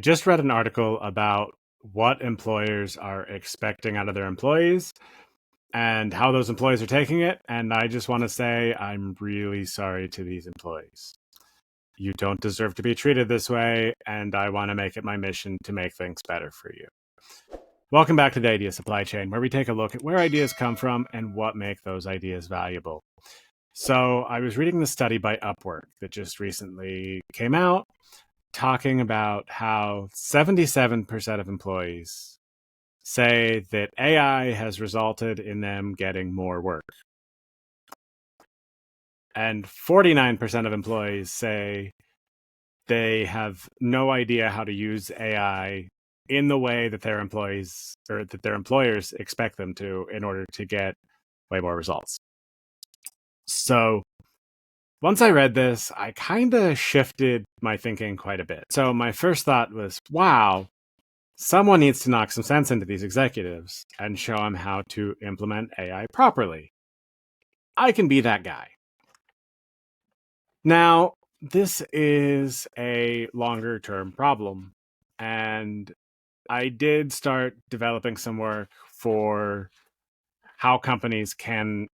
just read an article about what employers are expecting out of their employees and how those employees are taking it. And I just want to say I'm really sorry to these employees. You don't deserve to be treated this way, and I want to make it my mission to make things better for you. Welcome back to the Idea Supply Chain, where we take a look at where ideas come from and what make those ideas valuable. So I was reading the study by Upwork that just recently came out, talking about how 77% of employees say that AI has resulted in them getting more work. And 49% of employees say they have no idea how to use AI in the way that their employees or that their employers expect them to in order to get way more results. So once I read this, I kind of shifted my thinking quite a bit. So my first thought was, wow, someone needs to knock some sense into these executives and show them how to implement AI properly. I can be that guy. Now, this is a longer term problem, and I did start developing some work for how companies can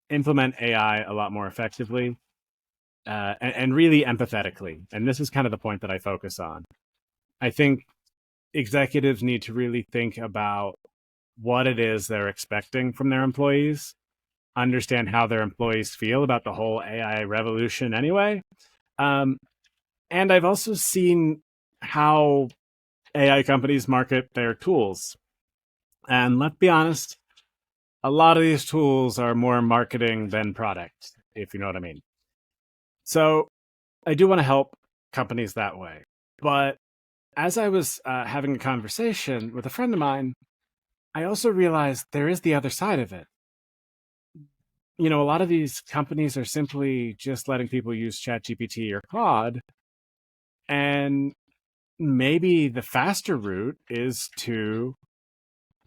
implement AI a lot more effectively and really empathetically. And this is kind of the point that I focus on. I think executives need to really think about what it is they're expecting from their employees, understand how their employees feel about the whole AI revolution anyway. And I've also seen how AI companies market their tools. And let's be honest, a lot of these tools are more marketing than product, if you know what I mean. So I do want to help companies that way. But as I was having a conversation with a friend of mine, I also realized there is the other side of it. You know, a lot of these companies are simply just letting people use ChatGPT or Claude. And maybe the faster route is to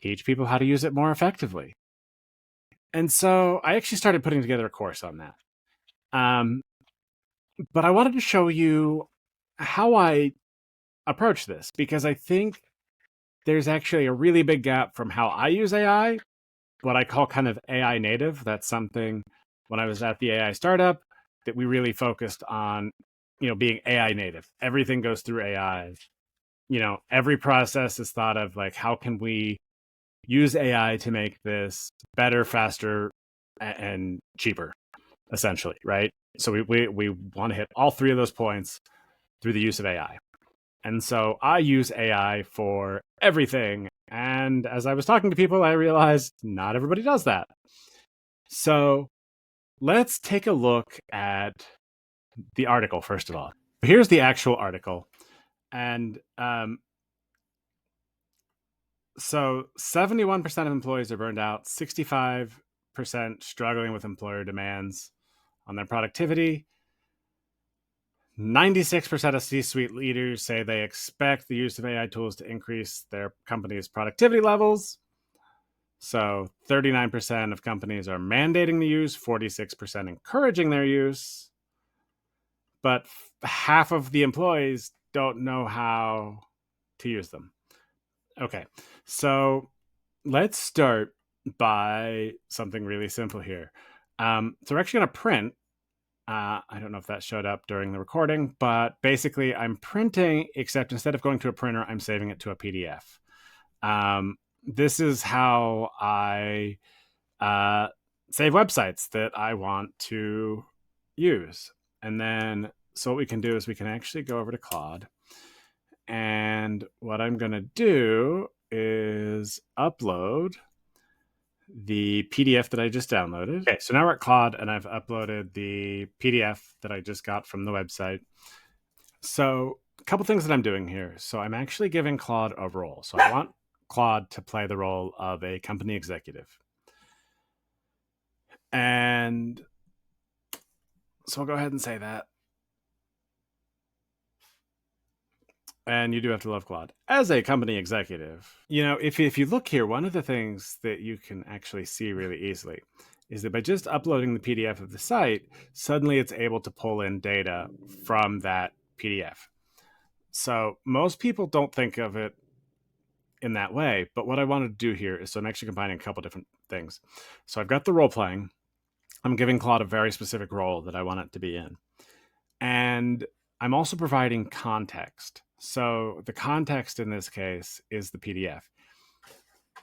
teach people how to use it more effectively. And so I actually started putting together a course on that. But I wanted to show you how I approach this, because I think there's actually a really big gap from how I use AI, what I call kind of AI native. That's something when I was at the AI startup that we really focused on, being AI native. Everything goes through AI. Every process is thought of like, how can we use AI to make this better, faster, and cheaper, essentially, right? So we want to hit all three of those points through the use of AI. And so I use AI for everything. And as I was talking to people, I realized not everybody does that. So let's take a look at the article, first of all. Here's the actual article. And so 71% of employees are burned out, 65% struggling with employer demands on their productivity. 96% of C-suite leaders say they expect the use of AI tools to increase their company's productivity levels. So 39% of companies are mandating the use, 46% encouraging their use. But half of the employees don't know how to use them. Okay, so let's start by something really simple here. So we're actually going to print. I don't know if that showed up during the recording, but basically I'm printing, except instead of going to a printer, I'm saving it to a PDF. This is how I save websites that I want to use. And then, so what we can do is we can actually go over to Claude. And what I'm going to do is upload the PDF that I just downloaded. Okay, so now we're at Claude, and I've uploaded the PDF that I just got from the website. So a couple things that I'm doing here. So I'm actually giving Claude a role. So I want Claude to play the role of a company executive. And so I'll go ahead and say that. And you do have to love Claude. As a company executive, if you look here, one of the things that you can actually see really easily is that by just uploading the PDF of the site, suddenly it's able to pull in data from that PDF. So most people don't think of it in that way. But what I wanted to do here is, so I'm actually combining a couple different things. So I've got the role playing. I'm giving Claude a very specific role that I want it to be in. And I'm also providing context. So the context in this case is the PDF.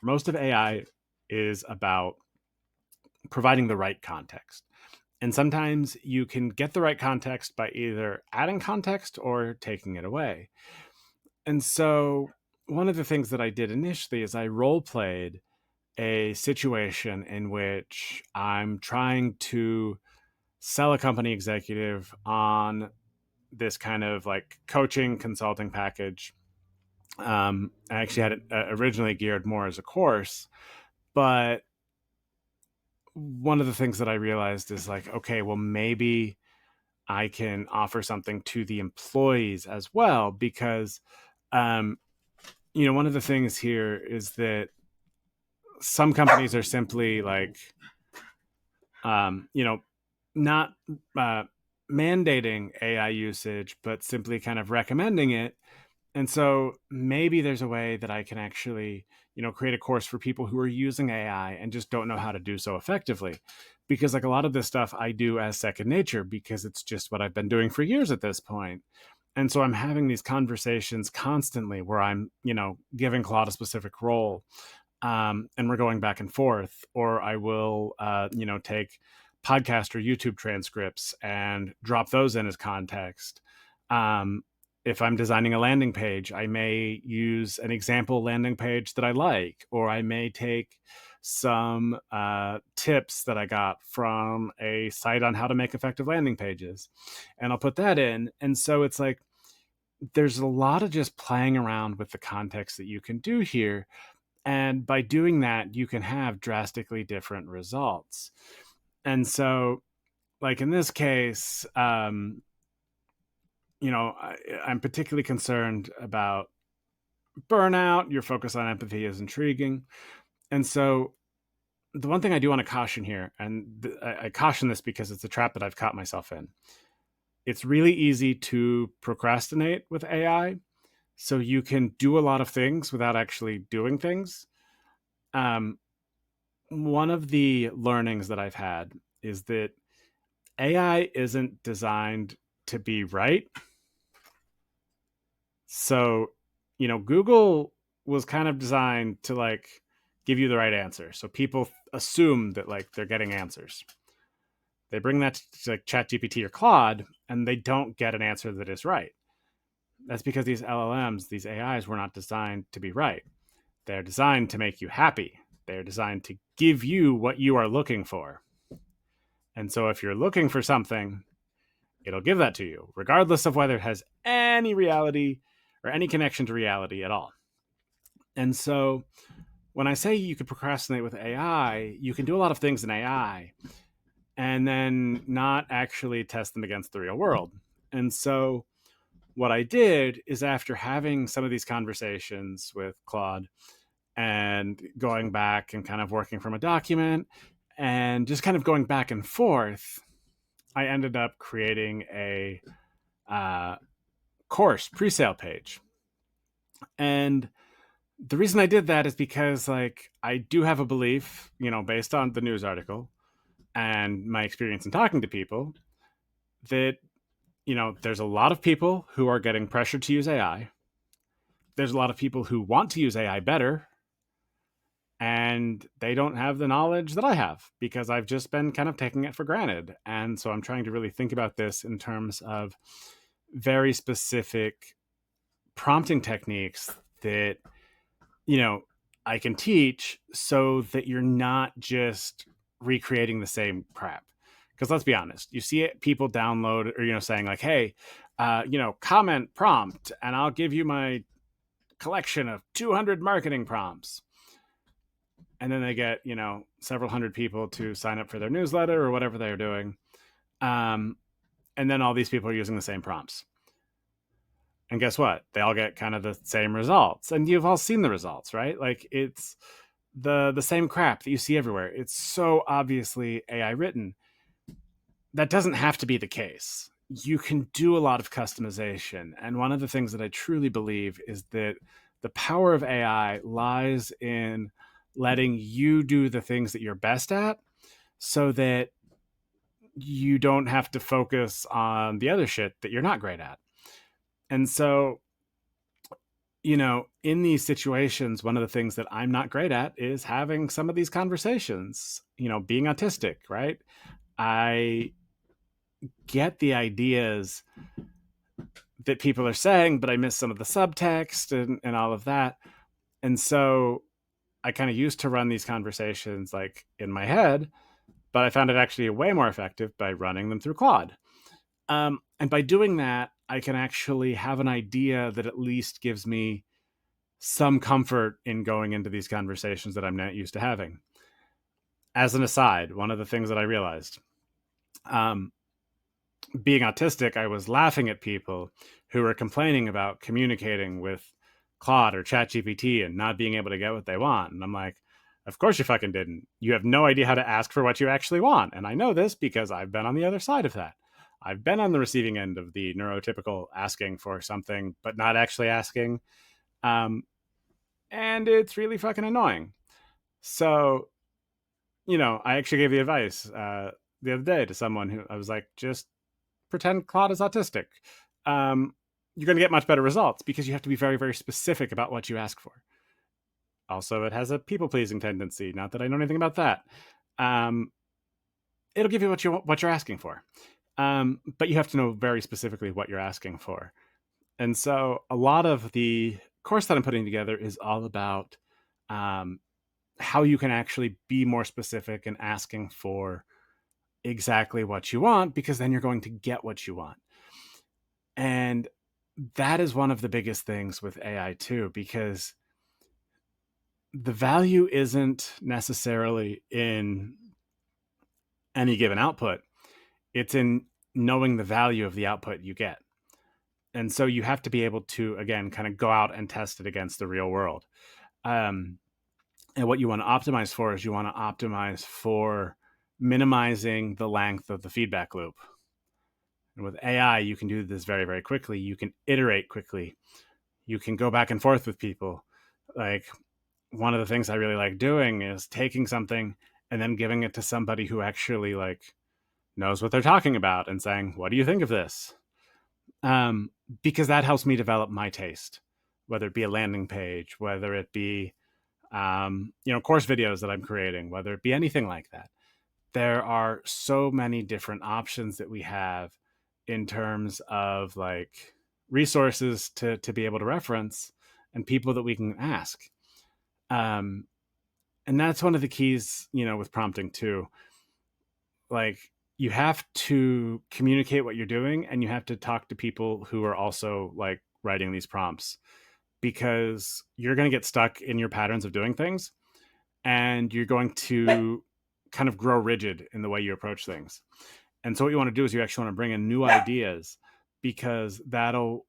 Most of AI is about providing the right context. And sometimes you can get the right context by either adding context or taking it away. And so one of the things that I did initially is I role played a situation in which I'm trying to sell a company executive on this kind of like coaching consulting package. I actually had it originally geared more as a course, but one of the things that I realized is like, okay, well, maybe I can offer something to the employees as well, because, um, one of the things here is that some companies are simply like, you know, not uh, mandating AI usage, but simply kind of recommending it. And so maybe there's a way that I can actually, create a course for people who are using AI and just don't know how to do so effectively. Because like a lot of this stuff I do as second nature because it's just what I've been doing for years at this point. And so I'm having these conversations constantly where I'm, giving Claude a specific role, and we're going back and forth. Or I will, take podcast or YouTube transcripts and drop those in as context. Um, if I'm designing a landing page, I may use an example landing page that I like, or I may take some tips that I got from a site on how to make effective landing pages, and I'll put that in. And so it's like there's a lot of just playing around with the context that you can do here, and by doing that, you can have drastically different results. And so, like in this case, I'm particularly concerned about burnout. Your focus on empathy is intriguing. And so, the one thing I do want to caution here, and I caution this because it's a trap that I've caught myself in. It's really easy to procrastinate with AI. So you can do a lot of things without actually doing things. Um, One of the learnings that I've had is that AI isn't designed to be right. So, Google was kind of designed to like give you the right answer. So people assume that like they're getting answers. They bring that to like ChatGPT or Claude and they don't get an answer that is right. That's because these LLMs, these AIs were not designed to be right. They're designed to make you happy. They're designed to give you what you are looking for. And so if you're looking for something, it'll give that to you, regardless of whether it has any reality or any connection to reality at all. And so when I say you could procrastinate with AI, you can do a lot of things in AI and then not actually test them against the real world. And so what I did is, after having some of these conversations with Claude and going back and kind of working from a document and just kind of going back and forth, I ended up creating a course pre-sale page. And the reason I did that is because like I do have a belief, based on the news article and my experience in talking to people, that there's a lot of people who are getting pressured to use AI. There's a lot of people who want to use AI better, and they don't have the knowledge that I have because I've just been kind of taking it for granted. And so I'm trying to really think about this in terms of very specific prompting techniques that, I can teach so that you're not just recreating the same crap. Because let's be honest, you see it, people download or, saying like, hey, comment prompt and I'll give you my collection of 200 marketing prompts. And then they get, several hundred people to sign up for their newsletter or whatever they're doing. And then all these people are using the same prompts. And guess what? They all get kind of the same results. And you've all seen the results, right? Like it's the same crap that you see everywhere. It's so obviously AI written. That doesn't have to be the case. you can do a lot of customization. And one of the things that I truly believe is that the power of AI lies in letting you do the things that you're best at so that you don't have to focus on the other shit that you're not great at. And so, in these situations, one of the things that I'm not great at is having some of these conversations, being autistic, right? I get the ideas that people are saying, but I miss some of the subtext and all of that. And so I kind of used to run these conversations like in my head, but I found it actually way more effective by running them through Claude. And by doing that, I can actually have an idea that at least gives me some comfort in going into these conversations that I'm not used to having. As an aside, one of the things that I realized, um, being autistic, I was laughing at people who were complaining about communicating with Claude or ChatGPT and not being able to get what they want. And I'm like, of course you fucking didn't. You have no idea how to ask for what you actually want. And I know this because I've been on the other side of that. I've been on the receiving end of the neurotypical asking for something, but not actually asking. Um, and it's really fucking annoying. So, I actually gave the advice the other day to someone who I was like, just pretend Claude is autistic. You're going to get much better results because you have to be very, very specific about what you ask for. Also, it has a people pleasing tendency. Not that I know anything about that. It'll give you what you're asking for, but you have to know very specifically what you're asking for. And so, a lot of the course that I'm putting together is all about how you can actually be more specific and asking for exactly what you want, because then you're going to get what you want. And that is one of the biggest things with AI too, because the value isn't necessarily in any given output. It's in knowing the value of the output you get. And so you have to be able to, again, kind of go out and test it against the real world. And what you want to optimize for is you want to optimize for minimizing the length of the feedback loop. And with AI, you can do this very, very quickly. You can iterate quickly. You can go back and forth with people. Like, one of the things I really like doing is taking something and then giving it to somebody who actually knows what they're talking about and saying, "What do you think of this?" Because that helps me develop my taste, whether it be a landing page, whether it be course videos that I'm creating, whether it be anything like that. There are so many different options that we have in terms of resources to be able to reference and people that we can ask. Um, and that's one of the keys, with prompting too. Like, you have to communicate what you're doing, and you have to talk to people who are also writing these prompts, because you're going to get stuck in your patterns of doing things, and you're going to kind of grow rigid in the way you approach things. And so what you want to do is you actually want to bring in new ideas, because that'll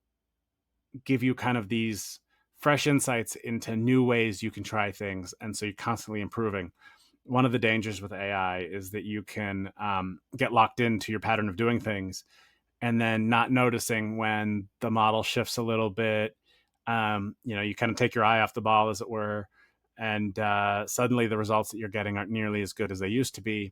give you kind of these fresh insights into new ways you can try things. And so you're constantly improving. One of the dangers with AI is that you can get locked into your pattern of doing things and then not noticing when the model shifts a little bit. You kind of take your eye off the ball, as it were, and suddenly the results that you're getting aren't nearly as good as they used to be.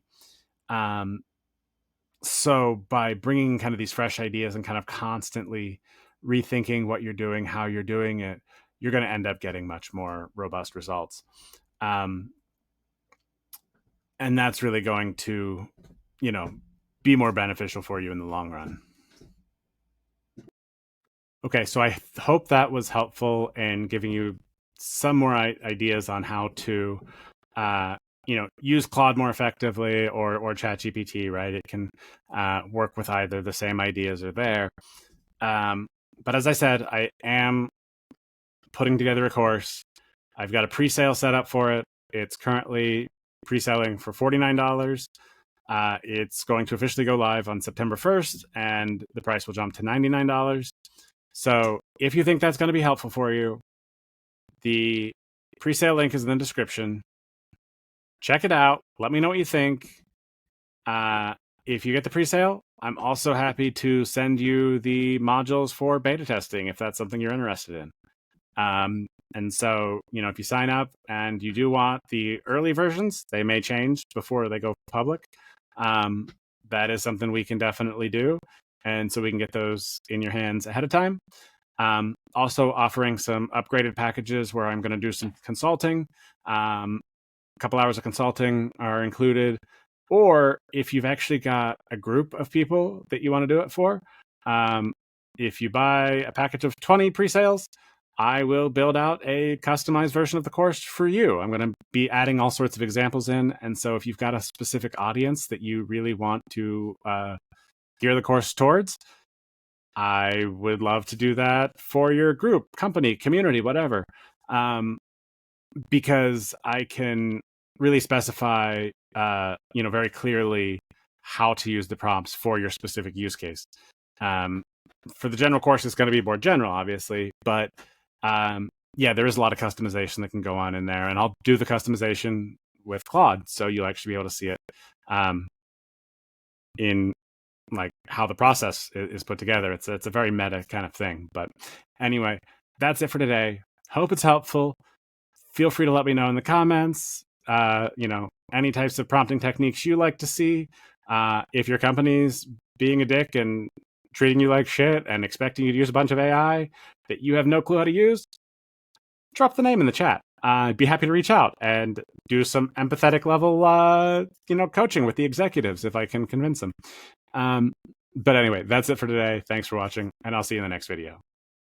So by bringing kind of these fresh ideas and kind of constantly rethinking what you're doing, how you're doing it, you're going to end up getting much more robust results. And that's really going to, be more beneficial for you in the long run. Okay, so I hope that was helpful in giving you some more ideas on how to, use Claude more effectively, or ChatGPT. Right, it can work with either. The same ideas are there. But as I said, I am putting together a course. I've got a pre-sale set up for it. It's currently pre-selling for $49. It's going to officially go live on September 1st, and the price will jump to $99. So if you think that's going to be helpful for you, the pre-sale link is in the description. Check it out. Let me know what you think. If you get the pre-sale, I'm also happy to send you the modules for beta testing if that's something you're interested in. And so, if you sign up and you do want the early versions, they may change before they go public. That is something we can definitely do. And so we can get those in your hands ahead of time. Also offering some upgraded packages where I'm going to do some consulting. A couple hours of consulting are included. Or if you've actually got a group of people that you want to do it for, if you buy a package of 20 pre-sales, I will build out a customized version of the course for you. I'm going to be adding all sorts of examples in. And so if you've got a specific audience that you really want to gear the course towards, I would love to do that for your group, company, community, whatever. Because I can really specify, very clearly how to use the prompts for your specific use case. For the general course, it's going to be more general, obviously, but there is a lot of customization that can go on in there, and I'll do the customization with Claude, so you'll actually be able to see it in like how the process is put together. It's a very meta kind of thing. But anyway, that's it for today. Hope it's helpful. Feel free to let me know in the comments, any types of prompting techniques you like to see. If your company's being a dick and treating you like shit and expecting you to use a bunch of AI that you have no clue how to use, drop the name in the chat. I'd be happy to reach out and do some empathetic level, coaching with the executives if I can convince them. But anyway, that's it for today. Thanks for watching, and I'll see you in the next video.